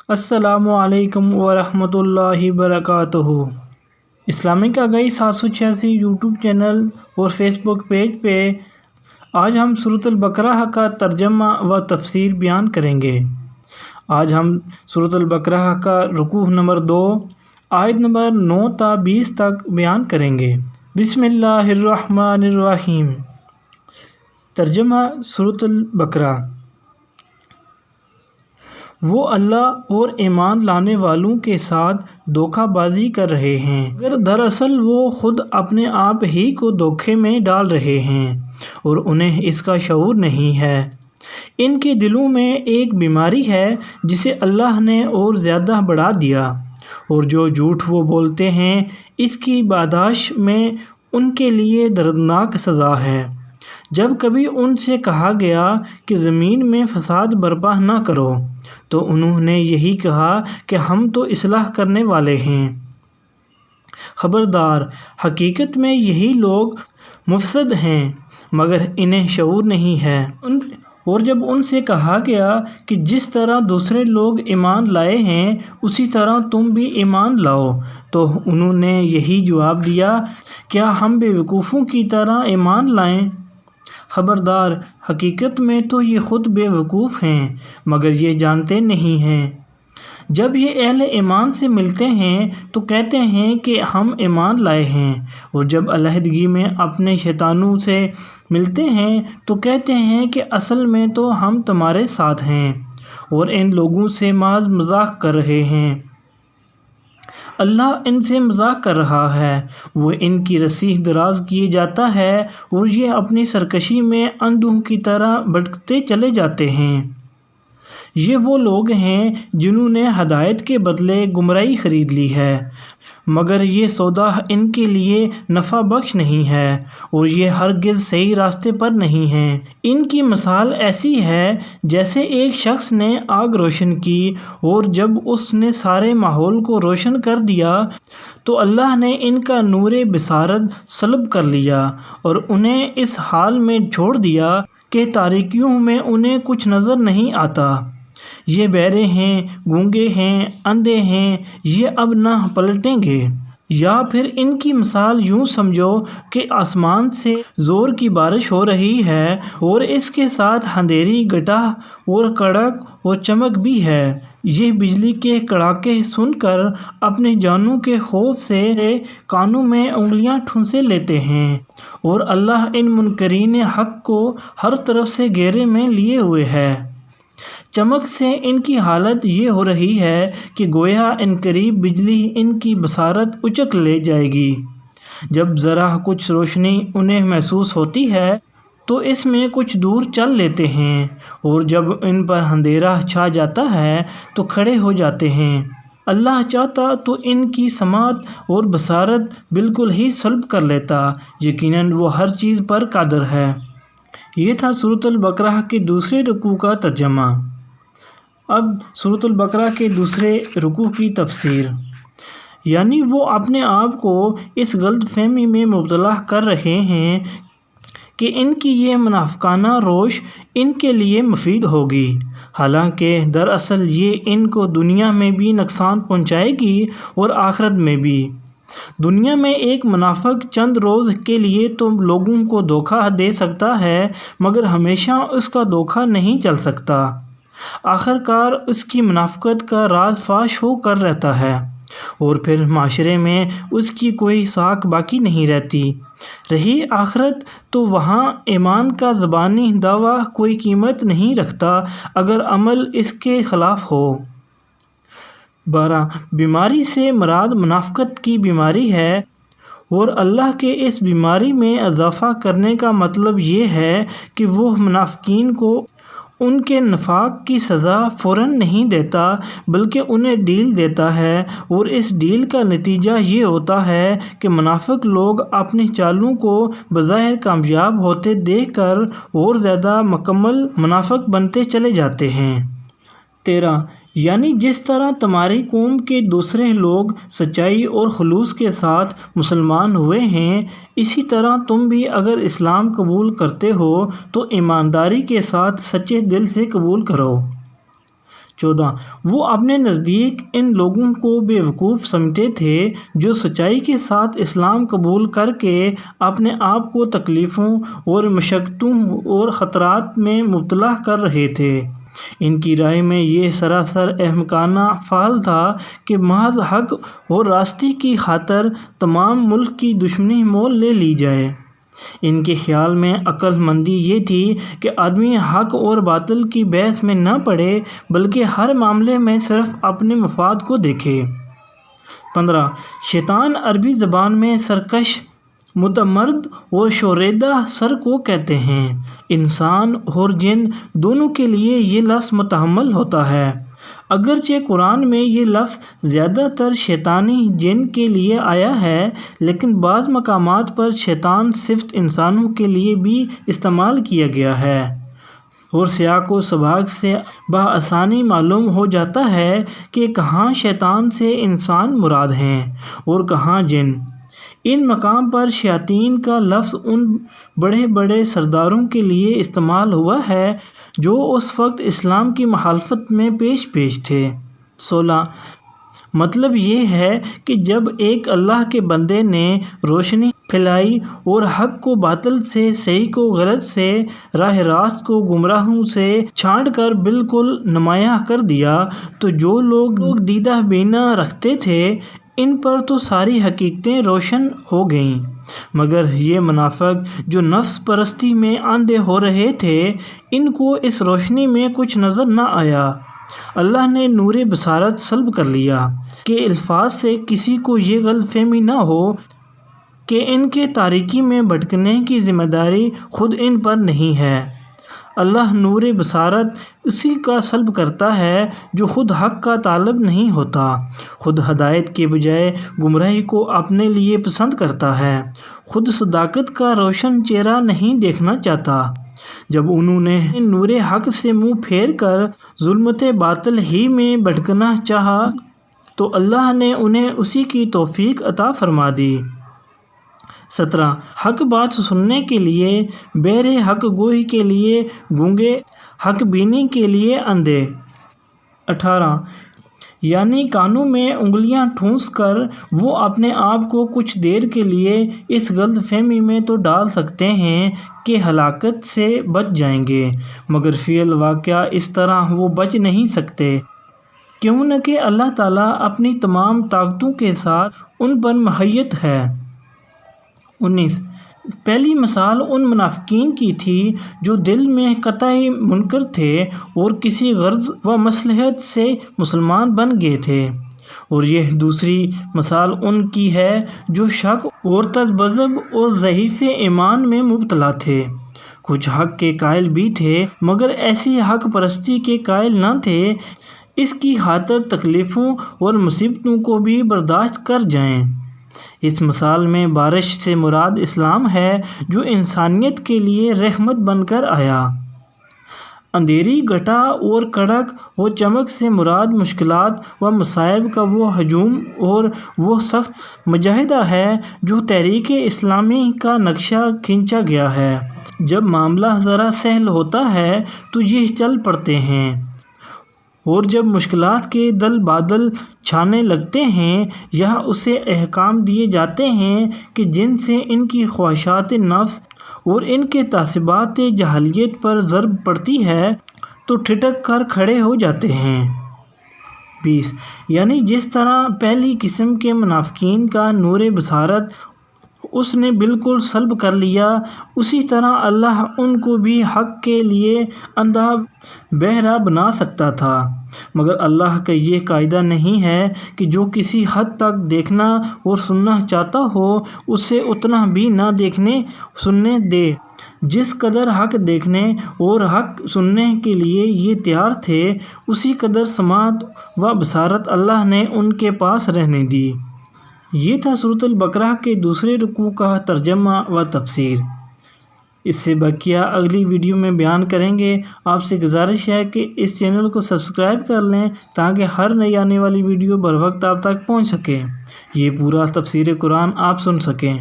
السلام علیکم ورحمۃ اللہ وبرکاتہ۔ اسلامک آگاہی 786 یوٹیوب چینل اور فیس بک پیج پہ آج ہم سورۃ البقرہ کا ترجمہ و تفسیر بیان کریں گے۔ آج ہم سورۃ البقرہ کا رکوع نمبر 2 آیت نمبر 9 تا 20 تک بیان کریں گے۔ بسم اللہ الرحمن الرحیم۔ ترجمہ سورۃ البقرہ۔ وہ اللہ اور ایمان لانے والوں کے ساتھ دھوکہ بازی کر رہے ہیں، مگر دراصل وہ خود اپنے آپ ہی کو دھوکے میں ڈال رہے ہیں اور انہیں اس کا شعور نہیں ہے۔ ان کے دلوں میں ایک بیماری ہے جسے اللہ نے اور زیادہ بڑھا دیا، اور جو جھوٹ وہ بولتے ہیں اس کی پاداش میں ان کے لیے دردناک سزا ہے۔ جب کبھی ان سے کہا گیا کہ زمین میں فساد برپا نہ کرو تو انہوں نے یہی کہا کہ ہم تو اصلاح کرنے والے ہیں۔ خبردار، حقیقت میں یہی لوگ مفسد ہیں مگر انہیں شعور نہیں ہے۔ اور جب ان سے کہا گیا کہ جس طرح دوسرے لوگ ایمان لائے ہیں اسی طرح تم بھی ایمان لاؤ تو انہوں نے یہی جواب دیا، کیا ہم بے وقوفوں کی طرح ایمان لائیں؟ خبردار، حقیقت میں تو یہ خود بے وقوف ہیں مگر یہ جانتے نہیں ہیں۔ جب یہ اہل ایمان سے ملتے ہیں تو کہتے ہیں کہ ہم ایمان لائے ہیں، اور جب علیحدگی میں اپنے شیطانوں سے ملتے ہیں تو کہتے ہیں کہ اصل میں تو ہم تمہارے ساتھ ہیں اور ان لوگوں سے محض مذاق کر رہے ہیں۔ اللہ ان سے مذاق کر رہا ہے، وہ ان کی رسی دراز کیے جاتا ہے اور یہ اپنی سرکشی میں اندھوں کی طرح بھٹکتے چلے جاتے ہیں۔ یہ وہ لوگ ہیں جنہوں نے ہدایت کے بدلے گمراہی خرید لی ہے، مگر یہ سودا ان کے لیے نفع بخش نہیں ہے اور یہ ہرگز صحیح راستے پر نہیں ہیں۔ ان کی مثال ایسی ہے جیسے ایک شخص نے آگ روشن کی اور جب اس نے سارے ماحول کو روشن کر دیا تو اللہ نے ان کا نور بصارت سلب کر لیا اور انہیں اس حال میں چھوڑ دیا کہ تاریکیوں میں انہیں کچھ نظر نہیں آتا۔ یہ بہرے ہیں، گونگے ہیں، اندھے ہیں، یہ اب نہ پلٹیں گے۔ یا پھر ان کی مثال یوں سمجھو کہ آسمان سے زور کی بارش ہو رہی ہے اور اس کے ساتھ اندھیری گٹا اور کڑک اور چمک بھی ہے۔ یہ بجلی کے کڑاکے سن کر اپنی جانوں کے خوف سے کانوں میں انگلیاں ٹھونسے لیتے ہیں، اور اللہ ان منکرین حق کو ہر طرف سے گھیرے میں لیے ہوئے ہے۔ چمک سے ان کی حالت یہ ہو رہی ہے کہ گویا عنقریب بجلی ان کی بصارت اچک لے جائے گی۔ جب ذرا کچھ روشنی انہیں محسوس ہوتی ہے تو اس میں کچھ دور چل لیتے ہیں، اور جب ان پر اندھیرا چھا جاتا ہے تو کھڑے ہو جاتے ہیں۔ اللہ چاہتا تو ان کی سماعت اور بصارت بالکل ہی سلب کر لیتا، یقیناً وہ ہر چیز پر قادر ہے۔ یہ تھا سورۃ البقرہ کے دوسرے رکوع کا ترجمہ۔ اب سورۃ البقرہ کے دوسرے رکوع کی تفسیر۔ یعنی وہ اپنے آپ کو اس غلط فہمی میں مبتلا کر رہے ہیں کہ ان کی یہ منافقانہ روش ان کے لیے مفید ہوگی، حالانکہ دراصل یہ ان کو دنیا میں بھی نقصان پہنچائے گی اور آخرت میں بھی۔ دنیا میں ایک منافق چند روز کے لیے تو لوگوں کو دھوکہ دے سکتا ہے مگر ہمیشہ اس کا دھوکہ نہیں چل سکتا۔ آخر کار اس کی منافقت کا راز فاش ہو کر رہتا ہے اور پھر معاشرے میں اس کی کوئی ساکھ باقی نہیں رہتی۔ رہی آخرت تو وہاں ایمان کا زبانی دعویٰ کوئی قیمت نہیں رکھتا اگر عمل اس کے خلاف ہو۔ 12 بیماری سے مراد منافقت کی بیماری ہے، اور اللہ کے اس بیماری میں اضافہ کرنے کا مطلب یہ ہے کہ وہ منافقین کو ان کے نفاق کی سزا فوراً نہیں دیتا بلکہ انہیں ڈیل دیتا ہے، اور اس ڈیل کا نتیجہ یہ ہوتا ہے کہ منافق لوگ اپنی چالوں کو بظاہر کامیاب ہوتے دیکھ کر اور زیادہ مکمل منافق بنتے چلے جاتے ہیں۔ 13 یعنی جس طرح تمہاری قوم کے دوسرے لوگ سچائی اور خلوص کے ساتھ مسلمان ہوئے ہیں، اسی طرح تم بھی اگر اسلام قبول کرتے ہو تو ایمانداری کے ساتھ سچے دل سے قبول کرو۔ 14 وہ اپنے نزدیک ان لوگوں کو بیوقوف سمجھتے تھے جو سچائی کے ساتھ اسلام قبول کر کے اپنے آپ کو تکلیفوں اور مشقتوں اور خطرات میں مبتلا کر رہے تھے۔ ان کی رائے میں یہ سراسر احمقانہ فعل تھا کہ محض حق اور راستی کی خاطر تمام ملک کی دشمنی مول لے لی جائے۔ ان کے خیال میں عقل مندی یہ تھی کہ آدمی حق اور باطل کی بحث میں نہ پڑے بلکہ ہر معاملے میں صرف اپنے مفاد کو دیکھے۔ 15 شیطان عربی زبان میں سرکش، متمرد اور شوریدہ سر کو کہتے ہیں۔ انسان اور جن دونوں کے لیے یہ لفظ متحمل ہوتا ہے۔ اگرچہ قرآن میں یہ لفظ زیادہ تر شیطانی جن کے لیے آیا ہے، لیکن بعض مقامات پر شیطان صفت انسانوں کے لیے بھی استعمال کیا گیا ہے، اور سیاق و سباق سے بآسانی معلوم ہو جاتا ہے کہ کہاں شیطان سے انسان مراد ہیں اور کہاں جن۔ ان مقام پر شیاطین کا لفظ ان بڑے بڑے سرداروں کے لیے استعمال ہوا ہے جو اس وقت اسلام کی مخالفت میں پیش تھے۔ 16 مطلب یہ ہے کہ جب ایک اللہ کے بندے نے روشنی پھیلائی اور حق کو باطل سے، صحیح کو غلط سے، راہ راست کو گمراہوں سے چھانٹ کر بالکل نمایاں کر دیا، تو جو لوگ دیدہ بینا رکھتے تھے ان پر تو ساری حقیقتیں روشن ہو گئیں، مگر یہ منافق جو نفس پرستی میں اندھے ہو رہے تھے ان کو اس روشنی میں کچھ نظر نہ آیا۔ اللہ نے نور بصارت سلب کر لیا کہ الفاظ سے کسی کو یہ غلط فہمی نہ ہو کہ ان کے تاریکی میں بھٹکنے کی ذمہ داری خود ان پر نہیں ہے۔ اللہ نور بصارت اسی کا سلب کرتا ہے جو خود حق کا طالب نہیں ہوتا، خود ہدایت کے بجائے گمراہی کو اپنے لیے پسند کرتا ہے، خود صداقت کا روشن چہرہ نہیں دیکھنا چاہتا۔ جب انہوں نے نور حق سے منہ پھیر کر ظلمت باطل ہی میں بھٹکنا چاہا تو اللہ نے انہیں اسی کی توفیق عطا فرما دی۔ 17 حق بات سننے کے لیے بہرے، حق گوئی کے لیے گونگے، حق بینی کے لیے اندھے۔ 18 یعنی کانوں میں انگلیاں ٹھونس کر وہ اپنے آپ کو کچھ دیر کے لیے اس غلط فہمی میں تو ڈال سکتے ہیں کہ ہلاکت سے بچ جائیں گے، مگر فی الواقع اس طرح وہ بچ نہیں سکتے، کیوں نہ کہ اللہ تعالیٰ اپنی تمام طاقتوں کے ساتھ ان پر محیط ہے۔ 19 پہلی مثال ان منافقین کی تھی جو دل میں قطعی منکر تھے اور کسی غرض و مصلحت سے مسلمان بن گئے تھے، اور یہ دوسری مثال ان کی ہے جو شک اور تذبذب اور ضعیف ایمان میں مبتلا تھے، کچھ حق کے قائل بھی تھے مگر ایسی حق پرستی کے قائل نہ تھے اس کی خاطر تکلیفوں اور مصیبتوں کو بھی برداشت کر جائیں۔ اس مثال میں بارش سے مراد اسلام ہے جو انسانیت کے لیے رحمت بن کر آیا۔ اندھیری گھٹا اور کڑک و چمک سے مراد مشکلات و مصائب کا وہ ہجوم اور وہ سخت مجاہدہ ہے جو تحریک اسلامی کا نقشہ کھینچا گیا ہے۔ جب معاملہ ذرا سہل ہوتا ہے تو یہ چل پڑتے ہیں، اور جب مشکلات کے دل بادل چھانے لگتے ہیں یا اسے احکام دیے جاتے ہیں کہ جن سے ان کی خواہشات نفس اور ان کے تعصبات جاہلیت پر ضرب پڑتی ہے تو ٹھٹک کر کھڑے ہو جاتے ہیں۔ 20 یعنی جس طرح پہلی قسم کے منافقین کا نور بصارت اس نے بالکل سلب کر لیا، اسی طرح اللہ ان کو بھی حق کے لیے اندھا بہرا بنا سکتا تھا، مگر اللہ کا یہ قاعدہ نہیں ہے کہ جو کسی حد تک دیکھنا اور سننا چاہتا ہو اسے اتنا بھی نہ دیکھنے سننے دے جس قدر حق دیکھنے اور حق سننے کے لیے یہ تیار تھے، اسی قدر سماعت و بصارت اللہ نے ان کے پاس رہنے دی۔ یہ تھا سورۃ البقرہ کے دوسرے رکوع کا ترجمہ و تفسیر۔ اس سے بقیہ اگلی ویڈیو میں بیان کریں گے۔ آپ سے گزارش ہے کہ اس چینل کو سبسکرائب کر لیں تاکہ ہر نئی آنے والی ویڈیو بر وقت آپ تک پہنچ سکے، یہ پورا تفسیر قرآن آپ سن سکیں۔